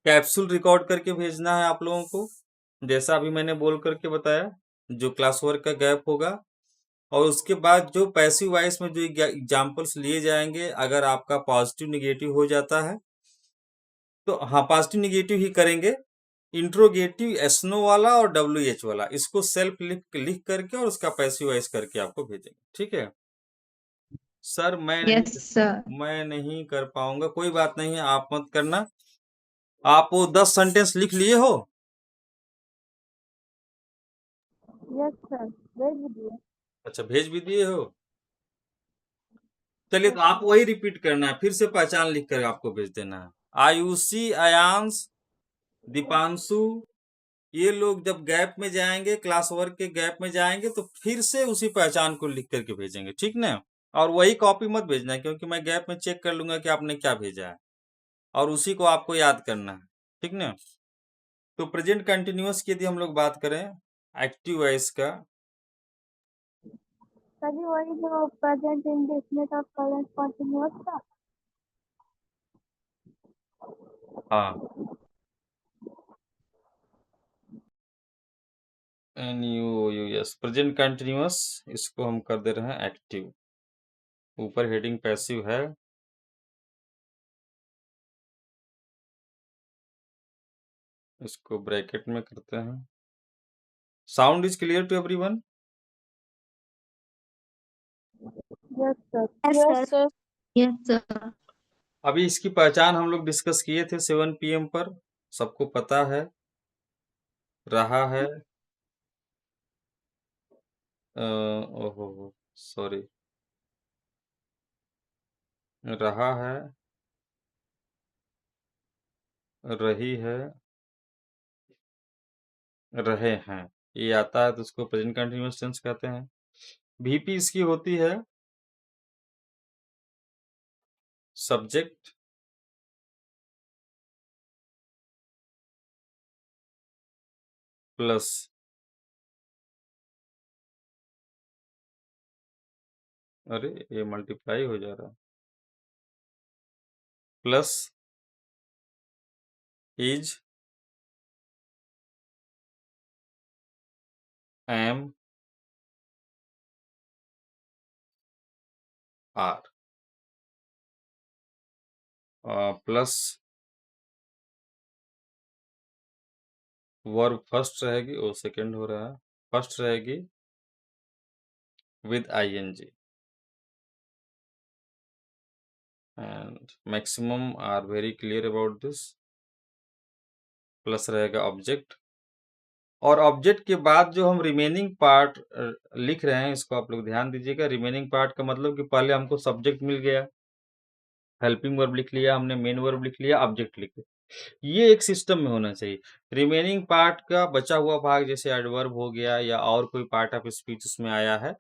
Capsule record करके भेजना है आप लोगों को, जैसा अभी मैंने बोल करके बताया, जो क्लास वर्क का गैप होगा। और उसके बाद जो पैसिव वॉइस में जो एग्जाम्पल्स लिए जाएंगे, अगर आपका पॉजिटिव निगेटिव हो जाता है तो हाँ, पॉजिटिव निगेटिव ही करेंगे। इंट्रोगेटिव एसनो वाला और डब्ल्यू एच वाला, इसको सेल्फ लिख लिख करके और उसका पैसिव वॉइस करके आपको भेजेंगे, ठीक है। Sir yes sir. मैं नहीं कर पाऊंगा, कोई बात नहीं है, आप मत करना। आप वो 10 सेंटेंस लिख लिए हो? यस सर, भेज दीजिए। अच्छा, भेज भी दिए हो। चलिए, तो आप वही रिपीट करना है, फिर से पहचान लिख कर आपको भेज देना है। आयुषी, अयांश, दीपांशु, ये लोग जब गैप में जाएंगे, क्लास वर्क के गैप में जाएंगे, तो फिर से उसी पहचान को लिख करके भेजेंगे, ठीक ना। और वही कॉपी मत भेजना, क्योंकि मैं गैप में चेक कर लूंगा कि आपने क्या भेजा है, और उसी को आपको याद करना है, ठीक ना। तो प्रेजेंट कंटिन्यूअस की यदि हम लोग बात करें एक्टिव वॉइस का, सर जी वही जो प्रेजेंट इंडेफिनिट और प्रेजेंट कंटिन्यूअस था। हाँ, NUOUS प्रेजेंट कंटिन्यूअस, इसको हम कर दे रहे हैं एक्टिव। ऊपर हेडिंग पैसिव है, इसको ब्रैकेट में करते हैं। Sound is clear to everyone? Yes sir. Yes sir. Yes sir. अभी इसकी पहचान हम लोग डिस्कस किए थे 7 PM पर, सबको पता है, रहा है। ओहो, सॉरी, रहा है, रही है, रहे हैं, ये आता है तो उसको प्रेजेंट कंटिन्यूअस टेंस कहते हैं। VP इसकी होती है सब्जेक्ट प्लस अरे ये मल्टीप्लाई हो जा रहा है, plus is, am, are, plus verb first रहेगी, वो सेकंड हो रहा है, फर्स्ट रहेगी with ING, and maximum are very clear about this. Plus रहेगा ऑब्जेक्ट, और ऑब्जेक्ट के बाद जो हम रिमेनिंग पार्ट लिख रहे हैं, इसको आप लोग ध्यान दीजिएगा। रिमेनिंग पार्ट का मतलब कि पहले हमको सब्जेक्ट मिल गया, हेल्पिंग वर्ब लिख लिया हमने, मेन वर्ब लिख लिया, ऑब्जेक्ट लिख लिया, ये एक सिस्टम में होना चाहिए। रिमेनिंग पार्ट का बचा हुआ भाग, जैसे एडवर्ब हो गया या और कोई पार्ट ऑफ स्पीच उसमें आया है,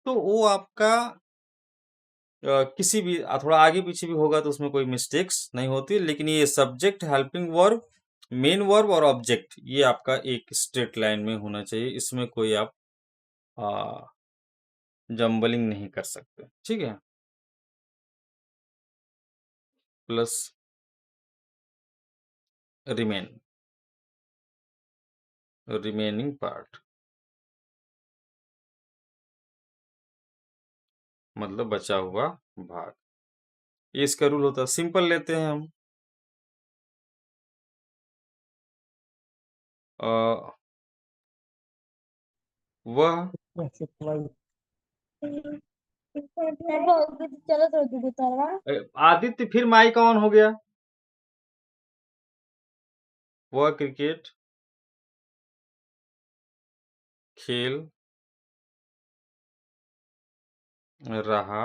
तो वो आपका किसी भी थोड़ा आगे पीछे भी होगा तो उसमें कोई मिस्टेक्स नहीं होती। लेकिन ये subject, helping verb, main verb और ऑब्जेक्ट, ये आपका एक स्ट्रेट लाइन में होना चाहिए, इसमें कोई आप जम्बलिंग नहीं कर सकते, ठीक है। प्लस रिमेन, रिमेनिंग पार्ट मतलब बचा हुआ भाग, ये इसका रूल होता है। सिंपल लेते हैं हम, वह चलो तो दीदी तरवा। आदित्य, फिर माइक ऑन हो गया। वह क्रिकेट खेल रहा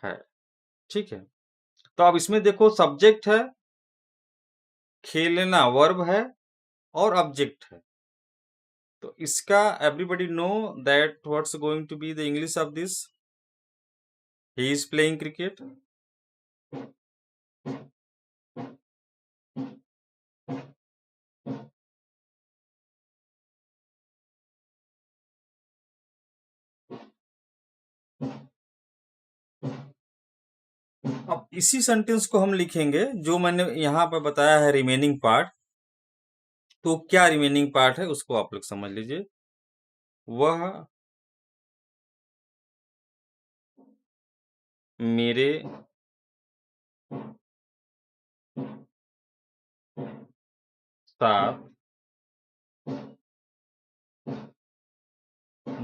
है, ठीक है। तो अब इसमें देखो, सब्जेक्ट है, खेलना वर्ब है, और ऑब्जेक्ट है। तो इसका everybody know that what's going to be the English of this, he is playing cricket. अब इसी सेंटेंस को हम लिखेंगे जो मैंने यहाँ पर बताया है रिमेनिंग पार्ट। तो क्या रिमेनिंग पार्ट है उसको आप लोग समझ लीजिए। वह मेरे साथ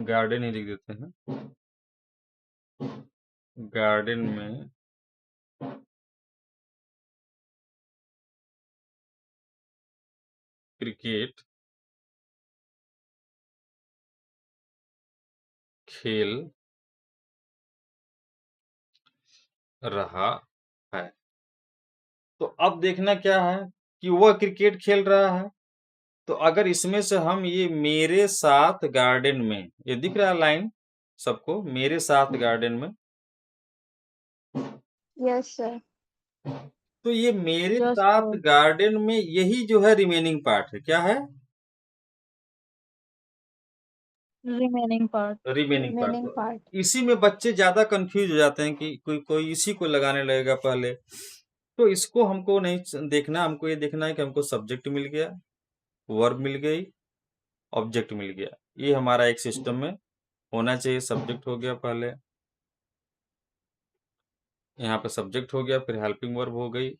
गार्डन ही लिख देते हैं, गार्डन में क्रिकेट खेल रहा है। तो अब देखना क्या है कि वह क्रिकेट खेल रहा है। तो अगर इसमें से हम ये मेरे साथ गार्डन में, ये दिख रहा है लाइन सबको, मेरे साथ गार्डन में, यस सर। तो ये मेरे यस साथ सर। गार्डन में यही जो है रिमेनिंग पार्ट है। क्या है? Remaining part. Remaining part. Remaining part. इसी में बच्चे ज्यादा कंफ्यूज हो जाते हैं कि कोई कोई इसी को लगाने लगेगा पहले। तो इसको हमको नहीं देखना, हमको ये देखना है कि हमको सब्जेक्ट मिल गया, वर्ब मिल गई, ऑब्जेक्ट मिल गया। ये हमारा एक सिस्टम में होना चाहिए। सब्जेक्ट हो गया पहले, यहाँ पे सब्जेक्ट हो गया, फिर हेल्पिंग वर्ब हो गई,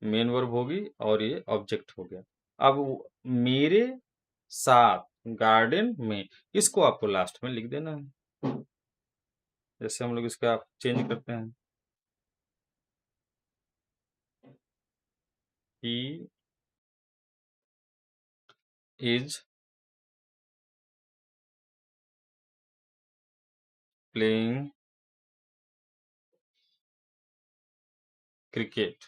मेन वर्ब होगी, और ये ऑब्जेक्ट हो गया। अब मेरे साथ गार्डन में, इसको आपको लास्ट में लिख देना है। जैसे हम लोग इसका चेंज करते हैं, ही इज प्लेइंग क्रिकेट।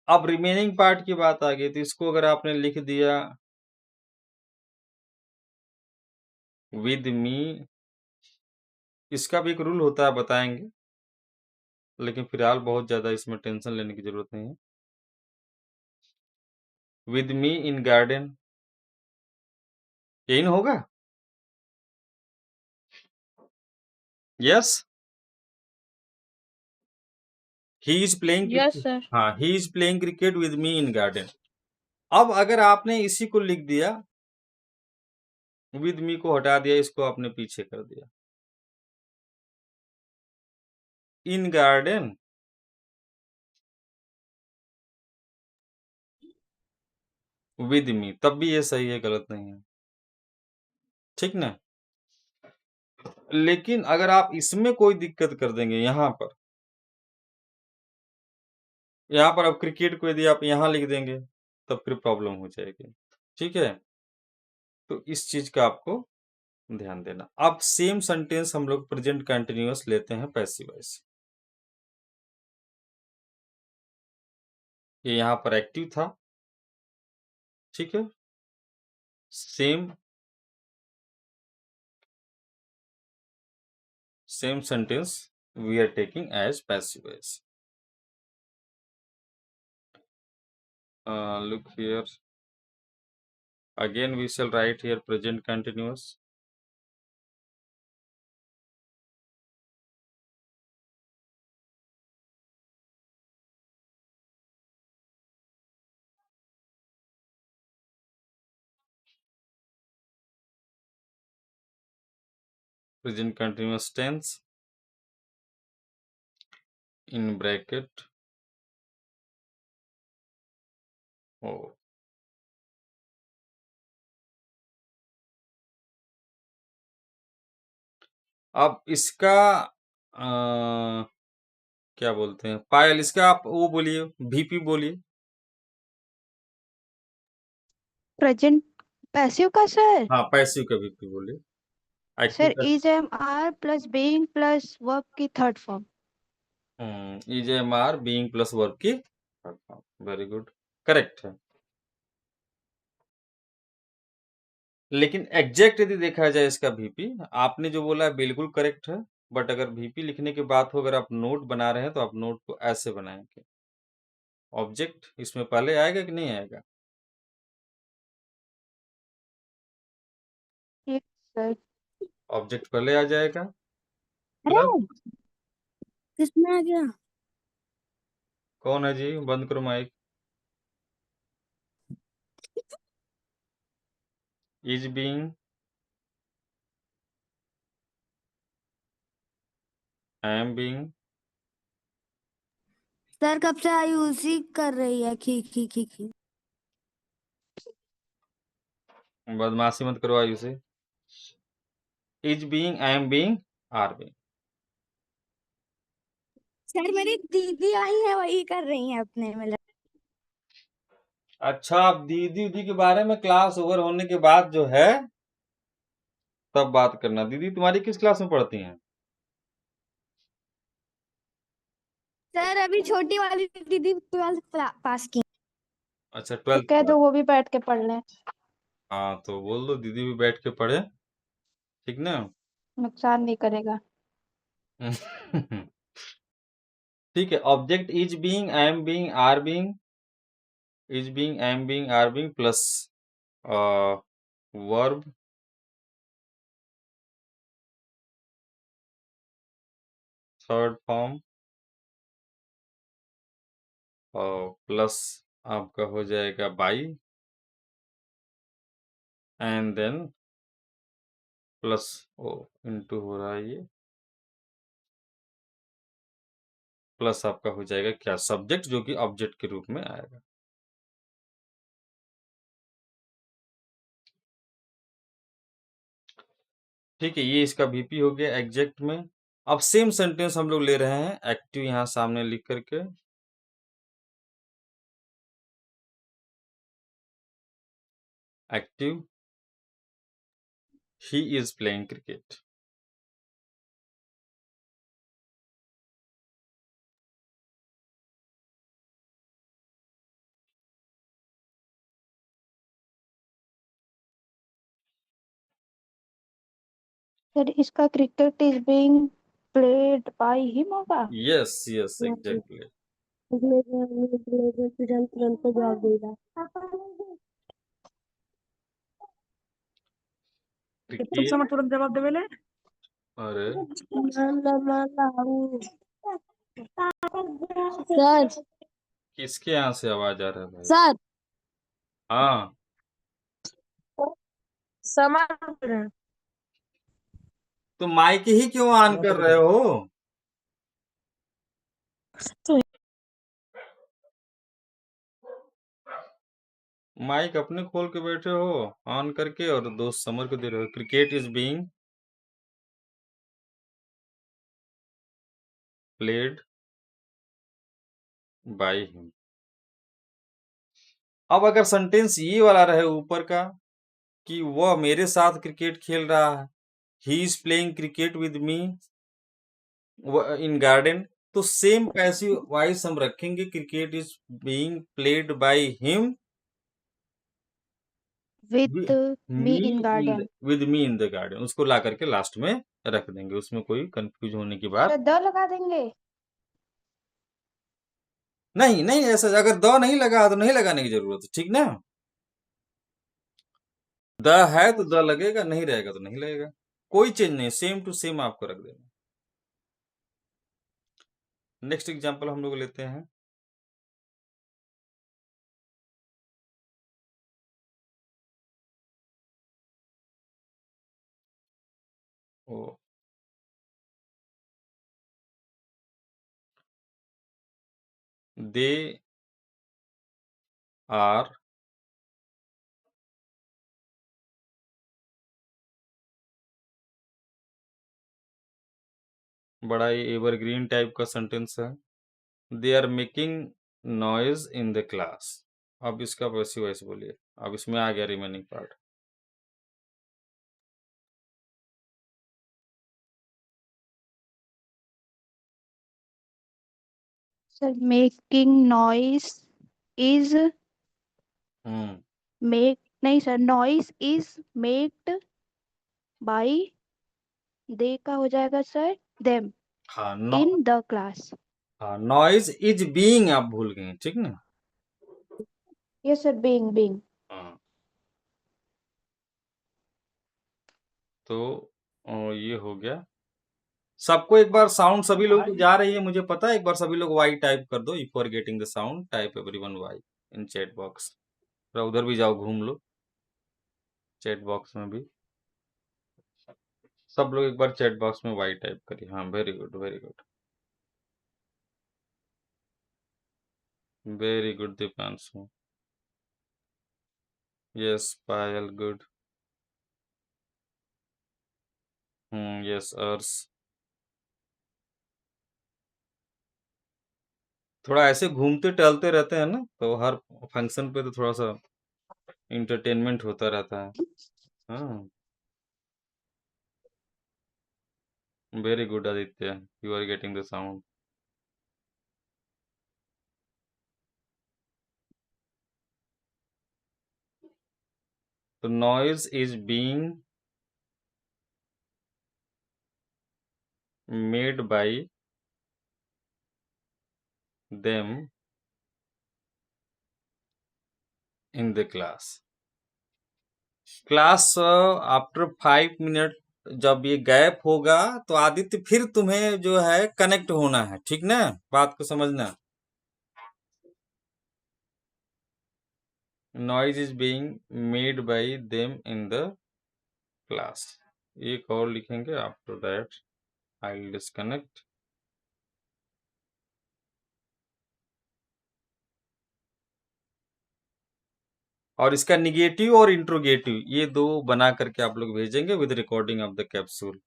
अब रिमेनिंग पार्ट की बात आ गई, तो इसको अगर आपने लिख दिया विद मी, इसका भी एक रूल होता है, बताएंगे, लेकिन फिलहाल बहुत ज्यादा इसमें टेंशन लेने की जरूरत नहीं है। विद मी इन गार्डन, यही ना होगा? Yes, he is playing yes cricket. Sir. हाँ, he is playing cricket with me in garden. अब अगर आपने इसी को लिख दिया, विद मी को हटा दिया, इसको आपने पीछे कर दिया, इन गार्डन विद मी, तब भी ये सही है, गलत नहीं है। ठीक ना? लेकिन अगर आप इसमें कोई दिक्कत कर देंगे, यहाँ पर अब क्रिकेट को यदि आप यहाँ लिख देंगे, तब फिर प्रॉब्लम हो जाएगी। ठीक है? तो इस चीज का आपको ध्यान देना। अब सेम सेंटेंस हम लोग प्रेजेंट कंटिन्यूअस लेते हैं पैसिव वॉइस। ये यहाँ पर एक्टिव था, ठीक है? Same sentence we are taking as passive voice. Look here, again we shall write here present continuous. Present continuous tense in bracket oh. अब इसका क्या बोलते हैं, पायल, इसका आप वो बोलिए, VP बोलिए। प्रेजेंट पैसिव का सर? हाँ, पैसिव का VP बोलिए। एक्टिव सर का is am are plus being plus verb की third form. EJMR being plus verb की, वेरी गुड, करेक्ट है। लेकिन एग्जैक्ट यदि देखा जाए इसका VP, आपने जो बोला है बिल्कुल करेक्ट है, बट अगर VP लिखने की बात हो, अगर आप नोट बना रहे हैं तो आप नोट को ऐसे बनाएंगे, ऑब्जेक्ट इसमें पहले आएगा कि नहीं आएगा? Yes sir. ऑब्जेक्ट पहले आ जाएगा, अरे प्लस किसमें आ गया? कौन है जी? बंद करो mic. Is being, am being, sir कब से आयुषी कर रही है खी खी खी खी। बदमाशी मत करो आयु से। Is being, am being, are being. Sir मेरी दीदी आई है वही कर रही है अपने में। अच्छा, अब दीदी उदी के बारे में क्लास ओवर होने के बाद जो है तब बात करना। दीदी तुम्हारी किस क्लास में पढ़ती हैं? सर अभी छोटी वाली दीदी 12th पास की। अच्छा, तो 12th कह क्लास। दो वो भी बैठ के पढ़ लें, हाँ, तो बोल दो दीदी भी बैठ के पढ़े, ठीक ना? नुकसान नहीं करेगा। ठीक है। Object is being, am being, are being, is being, am being, are being plus verb third form और प्लस आपका हो जाएगा by and then plus O into हो रहा है ये, प्लस आपका हो जाएगा क्या? सब्जेक्ट, जो कि ऑब्जेक्ट के रूप में आएगा। ठीक है, ये इसका वीपी हो गया एग्जैक्ट में। अब सेम सेंटेंस हम लोग ले रहे हैं, एक्टिव यहां सामने लिख करके। Active, he is playing cricket. Sir इसका cricket is being played by him होगा। Yes yes exactly. तुरंत जवाब देगा। क्रिकेट, तुरंत जवाब देवेले। अरे सर किसके यहाँ से आवाज आ रहा है भाई? सर हाँ, समान तो माइक ही क्यों ऑन कर रहे हो? माइक अपने खोल के बैठे हो ऑन करके, और दोस्त समर को दे रहे हो। Cricket is being played by him. अब अगर सेंटेंस ये वाला रहे ऊपर का कि वह मेरे साथ क्रिकेट खेल रहा है, ही is playing cricket with me in garden, तो सेम पैसिव वॉइस हम रखेंगे, cricket is being played by him with me in garden. With me in the garden. उसको ला करके लास्ट में रख देंगे, उसमें कोई कंफ्यूज होने की बात सर द लगा देंगे। नहीं। नहीं, ऐसा अगर द नहीं लगा तो नहीं लगाने की जरूरत है, ठीक ना? द है तो द लगेगा, नहीं रहेगा तो नहीं लगेगा, कोई चेंज नहीं, सेम टू सेम आपको रख देना। नेक्स्ट एग्जांपल हम लोग लेते हैं। ओ दे आर बड़ा ही एवरग्रीन टाइप का सेंटेंस है। They are making noise in the class. अब इसका वैसे वैसे बोलिए। अब इसमें आ गया remaining part. Sir making noise is make नहीं sir, noise is maked by they का हो जाएगा सर देम हाँ इन द क्लास। हाँ, नॉइज इज बीइंग आप भूल गए, ठीक ना? Yes sir, being. हाँ, तो ये हो गया थोड़ा एक बार साउंड सभी लोग को जा रही है मुझे पता है, एक बार सभी लोग वाई टाइप कर दो, if you are getting the sound type everyone Y in chat box. थोड़ा उधर भी जाओ, घूम लो चैट बॉक्स में भी, सब लोग एक बार चैट बॉक्स में वाई टाइप करिए। हाँ, very good very good very good Deepanshu, yes Payal good, yes Arsh. थोड़ा ऐसे घूमते टहलते रहते हैं ना, तो हर फंक्शन पे तो थोड़ा सा इंटरटेनमेंट होता रहता है। हाँ, very good Aditya, you are getting the sound. तो noise is being made by them in the class after 5 minute जब ये गैप होगा तो आदित्य फिर तुम्हें जो है कनेक्ट होना है, ठीक ना, बात को समझना। Noise is being made bye them in the class, एक और लिखेंगे, after that I will disconnect. और इसका निगेटिव और इंट्रोगेटिव ये दो बना करके आप लोग भेजेंगे with recording of the capsule.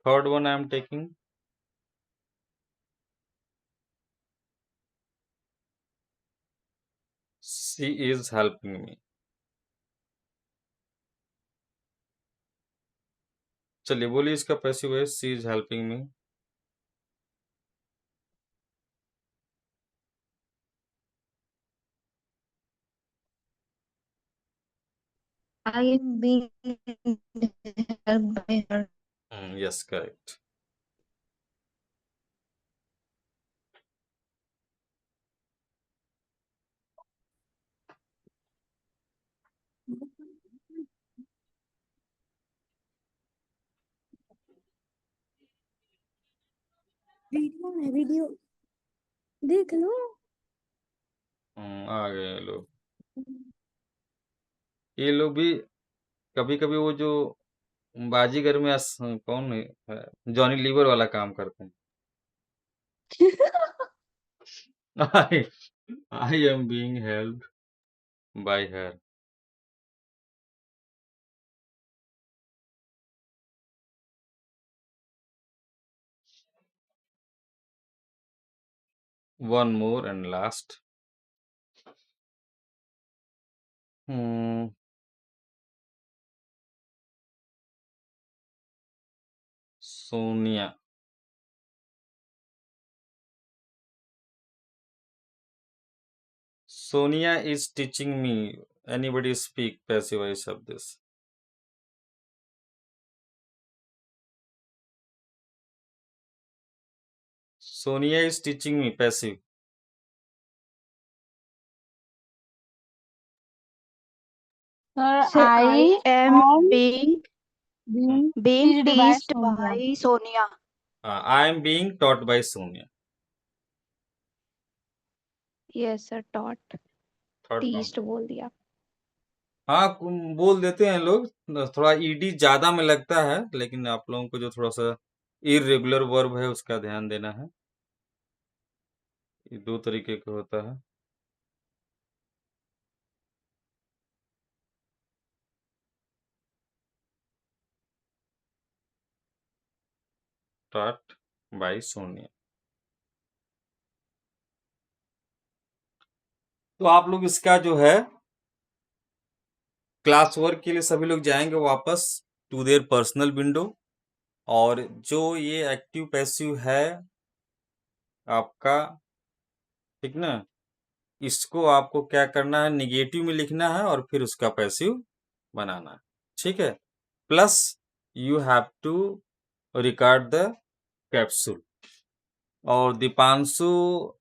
Third one I am taking, she is helping me. चलिए बोलिए इसका passive voice, she is helping me. I am being helped by her. Yes correct. Video है, वीडियो देख लो। आ गए लोग, ये लोग भी कभी कभी वो जो बाजीगर में कौन है, जॉनी लीवर वाला काम करते हैं। I I am being helped by her. One more and last, Sonia. Sonia is teaching me. Anybody speak passive voice of this? Sonia is teaching me passive. Sir, I am being teased by teased Sonia. by Sonia. I am being taught by Sonia. Yes sir, taught Third teased बोल दिया। हाँ, बोल देते हैं लोग, थोड़ा ED ज्यादा में लगता है, लेकिन आप लोगों को जो थोड़ा सा इरेगुलर वर्ब है उसका ध्यान देना है। ये दो तरीके का होता है। taught by Sonia. तो आप लोग इसका जो है क्लास वर्क के लिए सभी लोग जाएंगे वापस टू देयर पर्सनल विंडो, और जो ये एक्टिव पैसिव है आपका, ठीक ना, इसको आपको क्या करना है, निगेटिव में लिखना है और फिर उसका पैसिव बनाना है, ठीक है। Plus you have to record the capsule. और दीपांशु,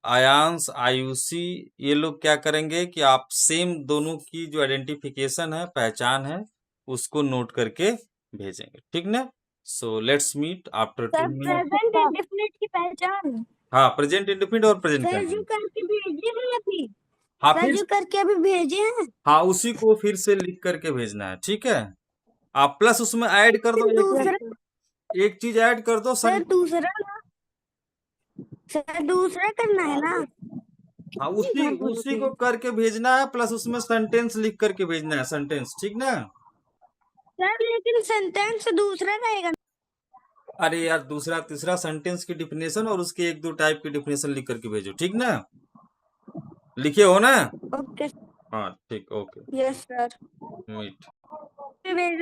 आयांश, आयुषी, ये लोग क्या करेंगे कि आप सेम दोनों की जो आइडेंटिफिकेशन है, पहचान है, उसको नोट करके भेजेंगे, ठीक ना। So let's meet after 2 sir minute. Present indefinite की पहचान हाँ, प्रेजेंट इंडेफिनिट और प्रेजेंट सर जो कंटिन्यूस। करके भेजे हैं अभी हाँ, सर फिर जो करके अभी भेजे हैं हाँ, उसी को फिर से लिख करके भेजना है, ठीक है। आप प्लस उसमें ऐड कर दो, फिर दूसरा एक चीज ऐड कर दो सर दूसरा सर दूसरा करना है ना हाँ, उसी को करके भेजना है, प्लस उसमें सेंटेंस लिख करके भेजना है, सेंटेंस, ठीक ना। सर लेकिन सेंटेंस दूसरा रहेगा अरे यार, दूसरा तीसरा सेंटेंस की डिफिनेशन और उसके 1-2 टाइप की डिफिनेशन लिख करके भेजो, ठीक ना। लिखे हो ना। ओके हाँ ठीक, ओके, यस सर मीट। भेज